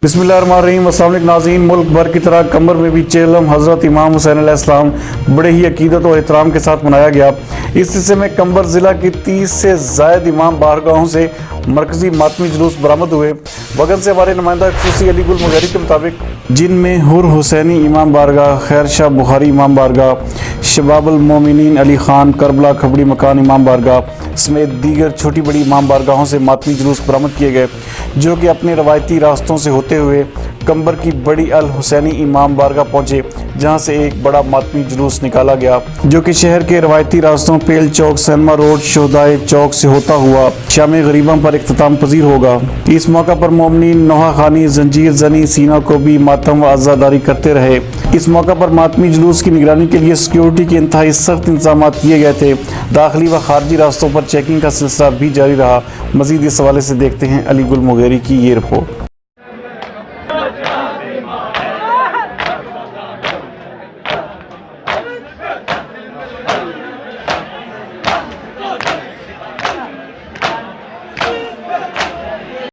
بسم اللہ الرحمن الرحیم۔ السلام علیکم ناظرین، ملک بھر کی طرح قمبر میں بھی چہلم حضرت امام حسین علیہ السلام بڑے ہی عقیدت و احترام کے ساتھ منایا گیا۔ اس سلسلے میں قمبر ضلع کی 30 سے زائد امام بارگاہوں سے مرکزی ماتمی جلوس برآمد ہوئے۔ وگن سے ہمارے نمائندہ خصوصی علی گل مغیری کے مطابق جن میں حر حسینی امام بارگاہ، خیر شاہ بخاری امام بارگاہ، شباب المومنین علی خان کربلا کھبڑی مکان امام بارگاہ سمیت دیگر چھوٹی بڑی امام بارگاہوں سے ماتمی جلوس برآمد کیے گئے، جو کہ اپنے روایتی راستوں سے ہوتے ہوئے قمبر کی بڑی الحسینی امام بارگاہ پہنچے، جہاں سے ایک بڑا ماتمی جلوس نکالا گیا جو کہ شہر کے روایتی راستوں پیل چوک، سینما روڈ، شہدائے چوک سے ہوتا ہوا شام غریباں پر اختتام پذیر ہوگا۔ اس موقع پر مومنین نوحہ خوانی، زنجیر زنی، سینہ کو بھی ماتم و عزاداری کرتے رہے۔ اس موقع پر ماتمی جلوس کی نگرانی کے لیے سیکیورٹی کے انتہائی سخت انتظامات کیے گئے تھے۔ داخلی و خارجی راستوں پر چیکنگ کا سلسلہ بھی جاری رہا۔ مزید اس حوالے سے دیکھتے ہیں علی گل مغیری کی یہ رپورٹ۔